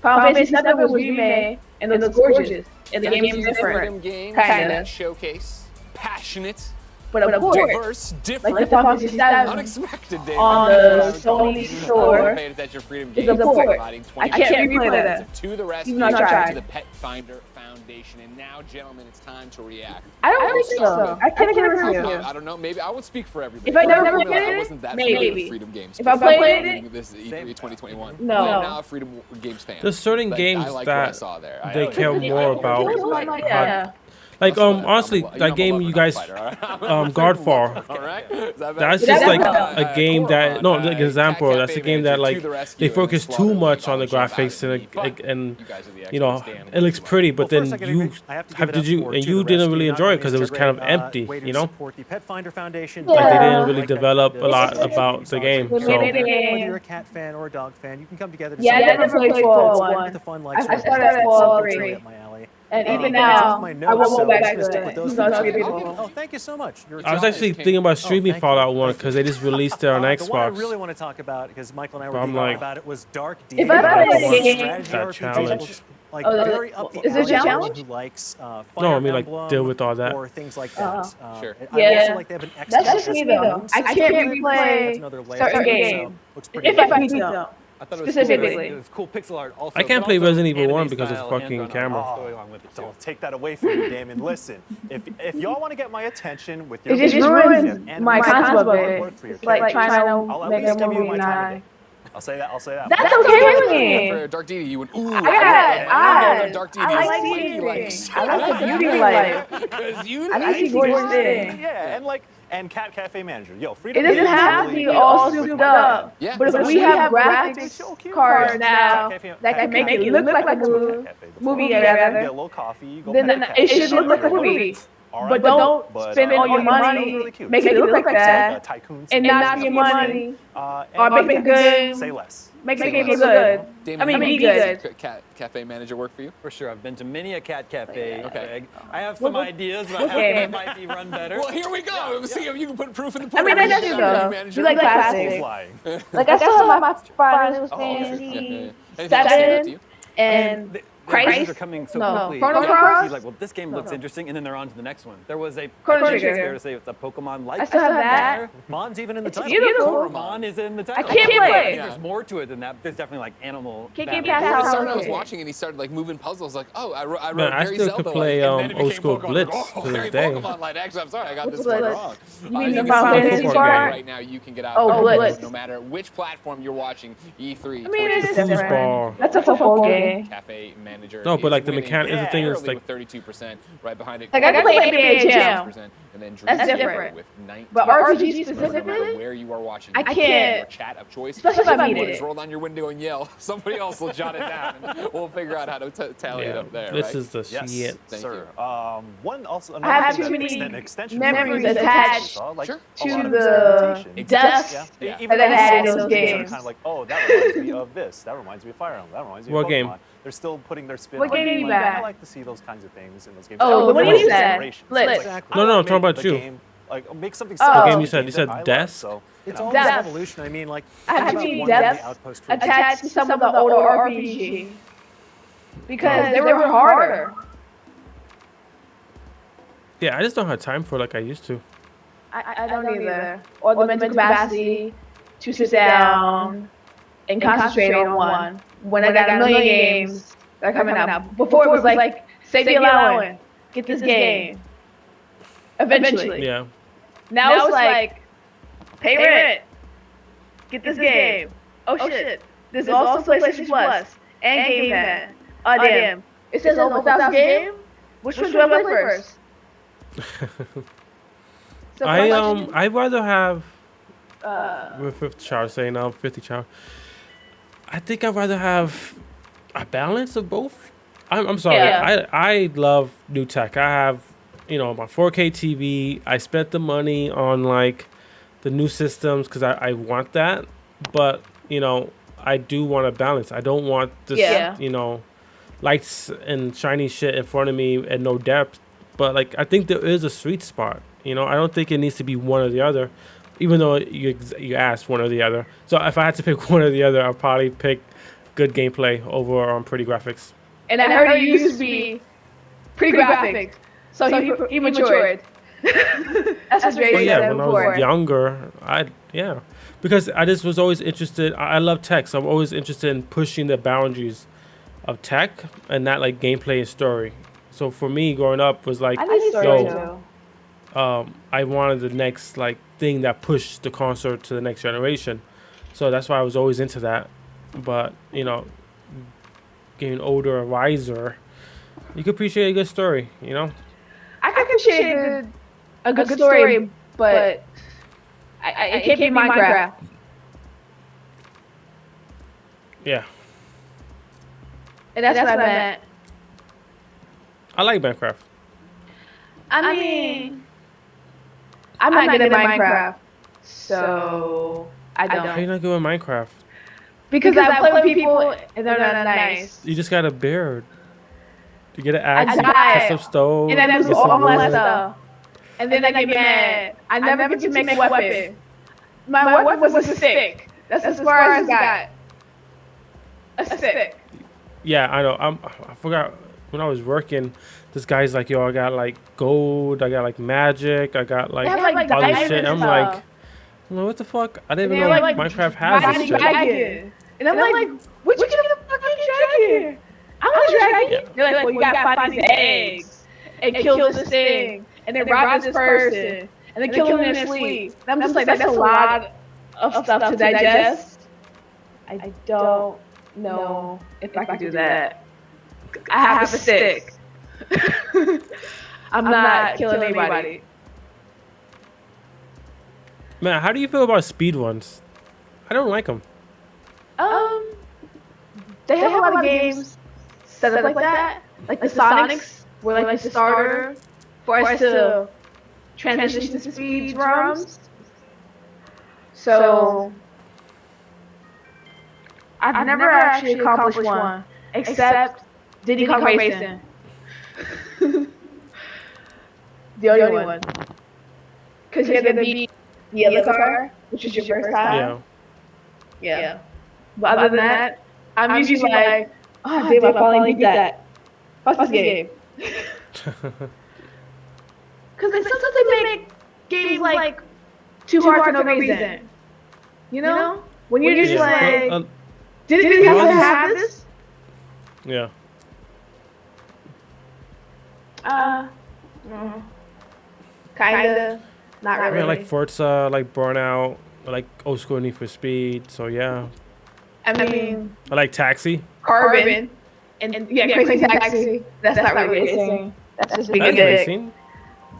Final Fantasy 7 was remade and it looks gorgeous. And the game is different. Kinda. Showcase, passionate, but of course, diverse, different, like the Final Fantasy 7 unexpected. On the Sony store Paid attention, Freedom is Games a port. providing I can't replay that. To the rescue, Even though I tried. to the Pet Finder Foundation, and now, gentlemen, it's time to react. I don't think so. I can't agree with you. I don't know. Maybe I would speak for everybody. If I never I played wasn't that maybe. familiar with Freedom Games. If I played it, this is E3 2021. No. I'm now a Freedom Games fan. There's certain games I like what I that saw there. they care more about. Like honestly, that game you guys, Godfall. That's just like a game that like example. That's a game that like they focus too much on the graphics and you know it looks pretty, but then you didn't really enjoy it because it was kind of empty, you know. Like they didn't really develop a lot about the game. So whether you're a cat fan or a dog fan, you can come together. Yeah, I never played Fallout 1. I started at Fallout 3. And even now, I won't go back to it. Oh, thank you so much. I was actually thinking about streaming Fallout 1 because they just released it on Xbox. The one I really want to talk about, because Michael and I were talking about it, was Dark Deed. If I play the game, that challenge. Like very up the is it a challenge? Who likes Fire no, I mean like Emblem deal with all that. or things like that. Sure. I also like they have an That's just me though. I can't replay certain games if I beat them. Specifically. It was cool pixel art also. I can't play Resident Evil 1 because of fucking camera. Don't take that away from me, Damon. Listen, if y'all want to get my attention with your it just ruined my concept of it. It's like trying to make a movie and I. I'll say that. That's okay with me. For Dark Deity, you went, ooh, I Dark Deity like the beauty life. I like to see gorgeous things. Yeah, and Cat Cafe Manager. Yo, Freedom. It doesn't have to be all souped up. Yeah. But if we have graphics cards now that can make it look like a movie, get a little coffee. You go then it should look like a movie. But don't spend all your money making it look like that, and not your money, or make it good. Say less. Make it look good. I mean, be good. Cat Cafe Manager work for you? For sure. I've been to many a cat cafe. Okay. I have some ideas about how it might be run better. Well, here we go. Let's see if you can put proof in the pudding. I mean, that's true though. You like classics. Like I still have my Final Fantasy 7 and Crisis are coming so quickly. Chrono Cross? Like, well, this game looks interesting, and then they're on to the next one. There was a Chrono Trigger. It's Trigger. fair to say it's a Pokemon-like. I still have that. Mon's even in the title. Beautiful. Mon is in the title. I can't play it. There's more to it than that. There's definitely like animal. Can't get battles. past I was watching and he started like moving puzzles. Like, oh, I wrote Man, I Gary still Zelda could play and then it old became school Pokemon. Blitz Like, to very this day. Pokemon Light. Actually, I'm sorry, I got What's this Blitz? wrong. You mean You the can Final see Fantasy it part? right now. You can get out. Oh, Blitz. No matter which platform you're watching. E3. I mean, it is different. Foosball. That's a football game. Cafe Manager. No, but is like the winning mechanic. The thing is barely like with 32%. Right behind it. Like I can play NBA Jam. and then That's dream different. with 19 But RPG no matter specifically, where you are watching, I can't. your chat of choice. Especially if I need Just it. roll down your window and yell. Somebody else will jot it down, and we'll figure out how to tally it up there. This right? is the Yes, shit. sir. One also I have another too thing many that extension memories games attached like to a lot of the experimentation. depths Yeah. that Even I though had in some those of these are games. kind of like, oh, that reminds me of this. That reminds me of Fire Emblem. That reminds me What of Pokemon. game? They're still putting their spin What on it. game you Like, I got? like to see those kinds of things in those games. Oh, the one you said. Generations. Blitz. Exactly. No, I no, wanna I'm talking make about the you. game, like make something Oh. similar The to game you said. games You said that I love. Desk? So it's No. always Desk. evolution. I mean, like I have think too many about one of the depths Outpost trilogy. attached to some of the older RPG because they were harder. Yeah, I just don't have time for it like I used to. I don't either. Or the mental capacity to sit down and concentrate on one. When I got a million games that are coming out. Before it was like, save the allowance, get this game. Eventually. Yeah. Now it's like, pay rent, get this game. Oh shit, this is also PlayStation Plus and Game Pass. Oh damn, it says over 1,000 game? Which one do I play first? So I'd rather have uh, with 50 Child saying 50 Child. I think I'd rather have a balance of both. I'm sorry. Yeah. I love new tech. I have, my 4K TV. I spent the money on like the new systems because I want that. But, I do want a balance. I don't want this, lights and shiny shit in front of me and no depth. But like, I think there is a sweet spot. I don't think it needs to be one or the other, even though you asked one or the other. So if I had to pick one or the other, I'd probably pick good gameplay over pretty graphics. and I heard he used to be pretty graphic, so he matured. That's what Dre Well, yeah, said when I before. was younger, because I just was always interested. I love tech, so I'm always interested in pushing the boundaries of tech and not like gameplay and story. So for me, growing up was like, I need story too. I wanted the next like thing that pushed the console to the next generation. So that's why I was always into that. But getting older and wiser, you can appreciate a good story. I can appreciate a good story, but it can't be Minecraft. Yeah, And that's what I meant. I like Minecraft. I mean, I'm not good at Minecraft, so I How you don't. not good at Minecraft? Because I play with people and they're not nice. You just got a beard. You get an I axe, you die, get some stone, and I get do some all my wood. stuff. And then I get mad. I never get to make a weapon. My weapon was a stick. That's as far as I got. A stick. Yeah, I know. I forgot when I was working. This guy's like, yo, I got like gold, I got like magic, I got like, They have, like, other diamonds shit. and I'm stuff. like, what the fuck? I didn't And even they're know like, Minecraft has this shit. dragon. And I'm like, where'd you get the fucking dragon? I want a dragon. They're like, well, you gotta find these eggs and kill this thing, and then rob this person, and then kill them in their sleep. And I'm just like, that's a lot of stuff to digest. I don't know if I can do that. I have a stick. I'm not killing anybody. Man, how do you feel about speed ones? I don't like them. They have a lot of games set up like that, like the Sonics were like the starter for us to transition to speed drums. So I've never actually accomplished one, except Diddy Kong Racing. The only one. Because you had to beat the yellow car, which is your first time. Yeah. But other than that, I'm usually like, oh, damn, I finally beat that. Fuck this game. Because sometimes they make games like too hard for no reason. You know? When you're just like, did it have this? Yeah. Kinda. Not really. I like Forza, like Burnout, I like old school Need for Speed. So yeah. I mean, I like Taxi. Carbon. And yeah, Crazy Taxi. That's not really racing. That's just being a That's dick. racing.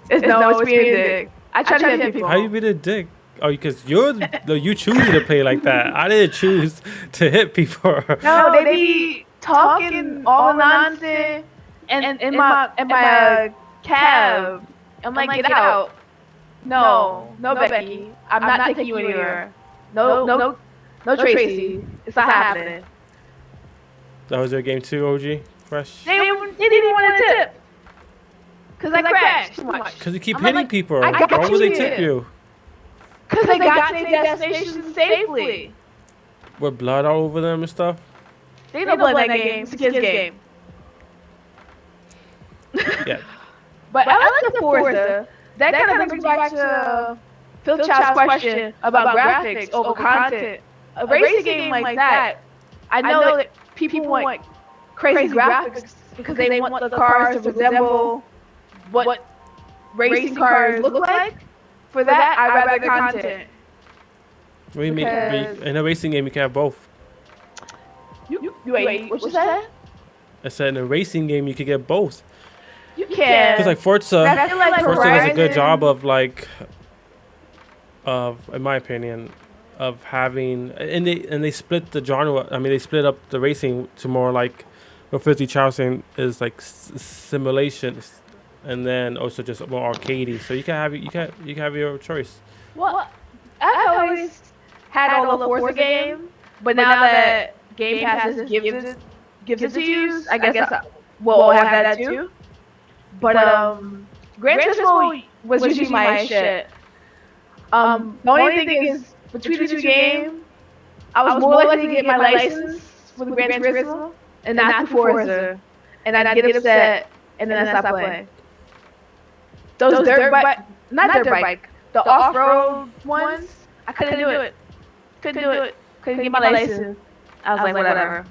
It's being a dick. I try to hit people. How you being a dick? Oh, because you choose to play like that. I didn't choose to hit people. No, they be talking all nonsense and in my cab. I'm like, get out. No, Becky. I'm not taking you anywhere. No, Tracy. It's not happening. That was your game too, OG? Fresh? They didn't even want to tip. Because I crashed too much. Because you keep hitting people. Why would they tip you? Because they got to their destination safely. With blood all over them and stuff? They don't play that game. It's a kid's game. Yeah. But I like the Forza. That kind of brings me back to Phil Child's question about graphics over content. A racing game like that, I know that people want crazy graphics because they want the cars to resemble what racing cars look like. For that, I'd rather content. In a racing game, you can have both. Wait, what you said? I said in a racing game, you can get both. You can. Because like Forza does a good job of in my opinion, of having, and they split the genre. I mean, they split up the racing to more like what 50 Child saying is like simulation, and then also just more arcadey. So you can have your choice. Well, I've always had all the Forza games, but now that Game Pass gives it to use, I guess we'll have that too. But Gran Turismo was usually my shit. The only thing is, between the two games, I was more likely to get my license for the Gran Turismo and not the Forza, and I'd get upset and then I stop playing. Those dirt bike, the off-road ones, I couldn't do it. Couldn't get my license. I was like, whatever.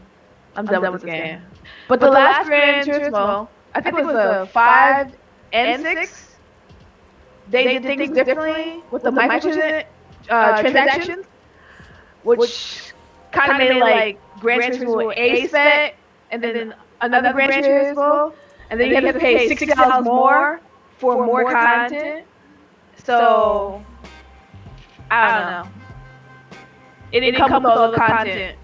I'm done with this game. But the last Gran Turismo, I think it was the 5 and 6. They did things differently with the microtransactions, which kind of made it like Gran Turismo A spec, and then another Gran Turismo, and then you have to pay $60 more for more content. So I don't know. It didn't come with all the content.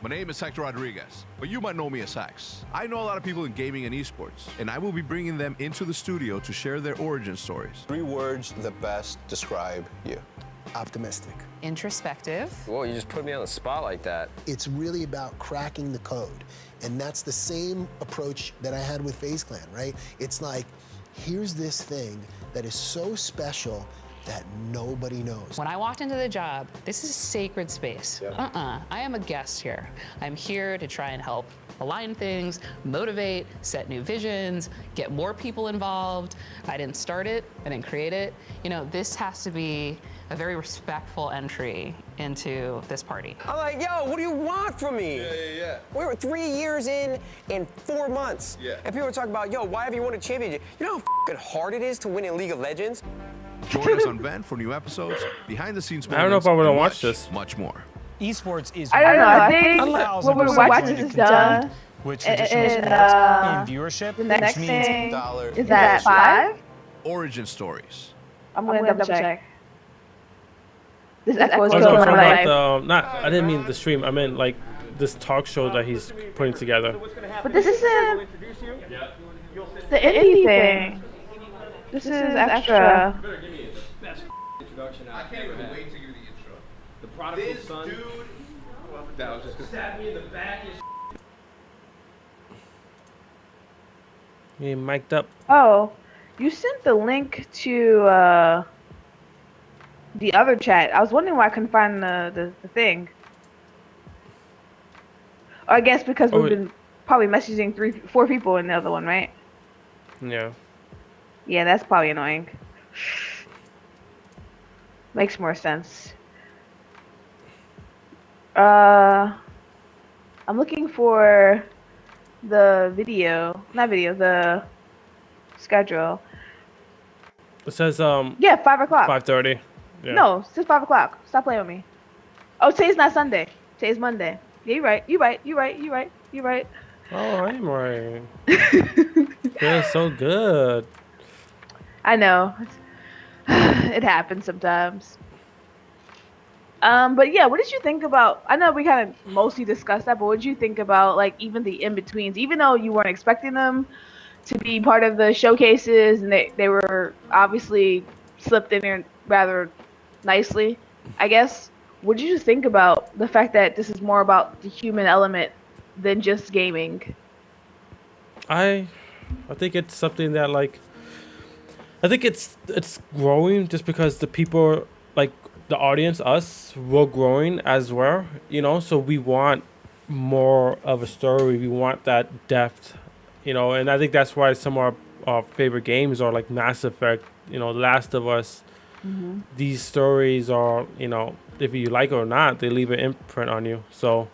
My name is Hector Rodriguez, but you might know me as Hex. I know a lot of people in gaming and esports, and I will be bringing them into the studio to share their origin stories. 3 words that best describe you. Optimistic. Introspective. Whoa, you just put me on the spot like that. It's really about cracking the code. And that's the same approach that I had with FaZe Clan, right? It's like, here's this thing that is so special that nobody knows. When I walked into the job, this is sacred space. I am a guest here. I'm here to try and help align things, motivate, set new visions, get more people involved. I didn't start it, I didn't create it. You know, this has to be a very respectful entry into this party. I'm like, yo, what do you want from me? Yeah. We were 3 years in 4 months. Yeah. And people were talking about, yo, why have you won a championship? You know how f***ing hard it is to win in League of Legends? Join us on Van for new episodes, behind the scenes moments, I don't know if I want to watch this. Much more. Esports is I don't know. I think what we're watching is done. With traditional sports in viewership, the next which means thing is that 5. Origin stories. I'm gonna double check. This echo is I life. didn't mean the stream. I meant like this talk show that he's putting together. But this isn't the indie thing. This is extra. Better give me the best introduction I can't even wait to give you the intro. The prodigal son. Dude. That was just stab me in the back. You ain't mic'd up. Oh, you sent the link to the other chat. I was wondering why I couldn't find the thing. Or I guess because we've been probably messaging 4 people in the other one, right? Yeah. Yeah, that's probably annoying. Makes more sense. I'm looking for the the schedule. It says yeah, 5 o'clock. 5:30. Yeah. No, it says 5 o'clock. Stop playing with me. Oh, today's not Sunday. Today's Monday. Yeah, you're right. Oh, I'm right. Feels so good. I know. It happens sometimes. But yeah, what did you think about? I know we kind of mostly discussed that, but what did you think about like even the in betweens? Even though you weren't expecting them to be part of the showcases, and they were obviously slipped in there rather nicely, I guess. What did you think about the fact that this is more about the human element than just gaming? I think it's something that like I think it's growing just because the people like the audience, us, we're growing as well, you know, so we want more of a story. We want that depth, you know, and I think that's why some of our favorite games are like Mass Effect, you know, Last of Us. Mm-hmm. These stories are, you know, if you like it or not, they leave an imprint on you. So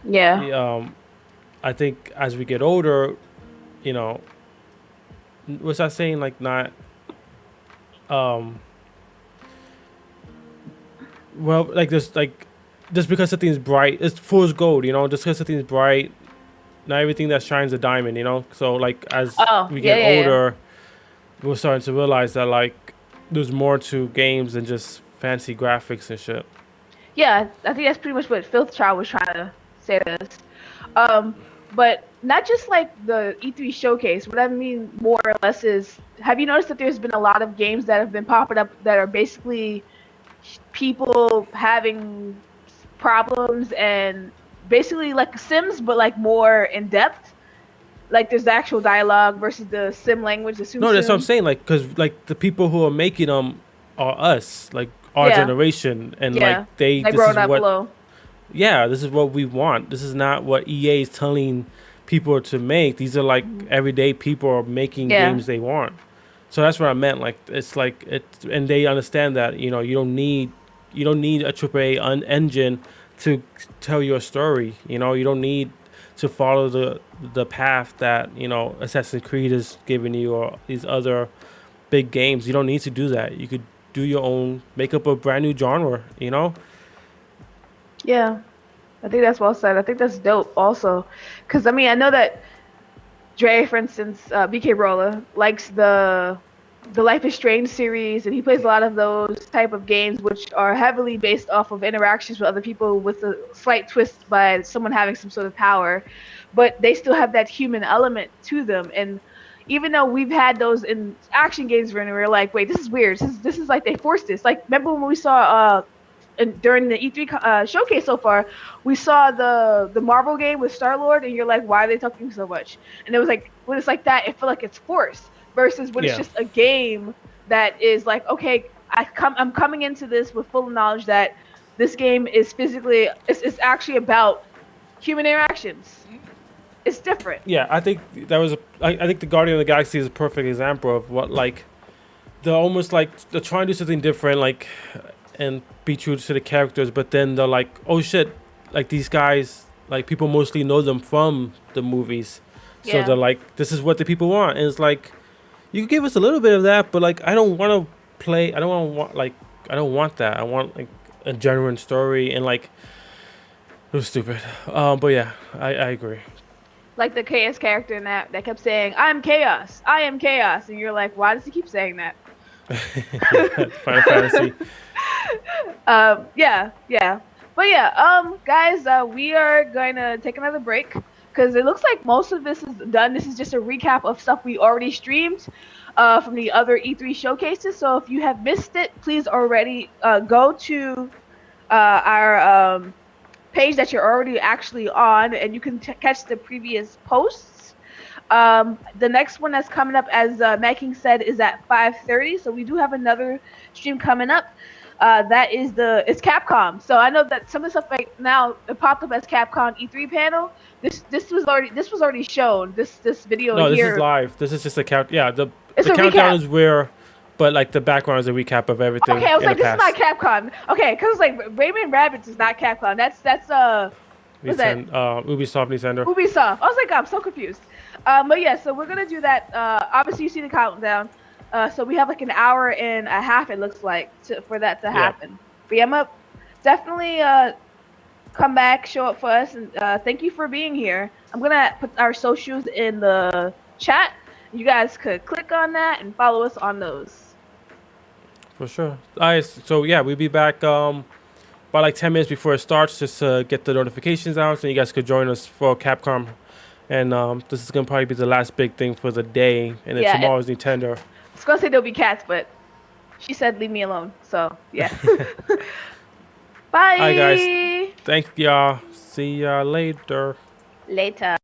yeah, I think as we get older, you know, what's that saying? Like not, well, like this, like just because something's bright, it's fool's gold, you know. Just because something's bright, not everything that shines a diamond, you know. So like as oh we yeah, get yeah, yeah. older, we're starting to realize that like there's more to games than just fancy graphics and shit. Yeah, I think that's pretty much what Filth Child was trying to say to us. But not just like the E3 showcase. What I mean more or less is, have you noticed that there's been a lot of games that have been popping up that are basically people having problems and basically like Sims, but like more in depth. Like there's the actual dialogue versus the sim language, the Tsum No, that's what I'm Tsum. saying. Like, cause like the people who are making them are us, like our Yeah, generation, and like yeah. they. Like This is growing up what. below. Yeah, this is what we want. This is not what EA is telling people to make. These are like everyday people are making Yeah. games they want. So that's what I meant. Like it's like it, and they understand that you know you don't need a AAA engine to tell your story. You know you don't need to follow the path that you know Assassin's Creed is giving you or these other big games. You don't need to do that. You could do your own, make up a brand new genre. You know. Yeah. I think that's well said. I think that's dope also. Because, I mean, I know that Dre, for instance, BK Roller, likes the Life is Strange series, and he plays a lot of those type of games, which are heavily based off of interactions with other people with a slight twist by someone having some sort of power, but they still have that human element to them. And even though we've had those in action games where we're like, wait, this is weird. This is like they forced this. Like, remember when we saw and during the E3 showcase so far, we saw the Marvel game with Star-Lord, and you're like, why are they talking so much? And it was like, when it's like that, it feel like it's forced versus when it's just a game that is like, okay, I'm coming into this with full knowledge that this game is physically, it's actually about human interactions. It's different. Yeah, I think that was I think the Guardian of the Galaxy is a perfect example of what like they're almost like they're trying to do something different, like and be true to the characters, but then they're like, oh shit, like these guys, like people mostly know them from the movies, so they're like, this is what the people want, and it's like, you can give us a little bit of that, but like I don't want to play, I don't want like I don't want that. I want like a genuine story, and like it was stupid. But yeah, I agree. Like the Chaos character in that kept saying, I'm Chaos, I am Chaos, and you're like, why does he keep saying that? Final Fantasy. Yeah. But yeah, guys, we are going to take another break because it looks like most of this is done. This is just a recap of stuff we already streamed from the other E3 showcases. So if you have missed it, please already go to our page that you're already actually on, and you can catch the previous posts. The next one that's coming up, as Matt King said, is at 5:30. So we do have another stream coming up. That is it's Capcom. So I know that some of the stuff right now it popped up as Capcom E3 panel. This was already shown. This video No, here. this is live. This is just a count. Yeah, the It's a countdown recap. is where, but like the background is a recap of everything. Okay, I was in like, the this is past. not Capcom. Okay, because like Rayman Rabbids is not Capcom. That's what's that? Ubisoft Nintendo. Ubisoft. I was like, I'm so confused. But yeah, so we're gonna do that. Obviously, you see the countdown. So we have like an hour and a half. It looks like for that to happen. But yeah, I'm up. Definitely come back, show up for us, and thank you for being here. I'm gonna put our socials in the chat, You guys could click on that and follow us on those. For sure. All right, so yeah, we'll be back about like 10 minutes before it starts, just to get the notifications out, so you guys could join us for Capcom. And this is gonna probably be the last big thing for the day, and then tomorrow's Nintendo. I was gonna say there'll be cats, but she said leave me alone. So yeah. Bye. All right, guys. Thank y'all. See y'all later. Later.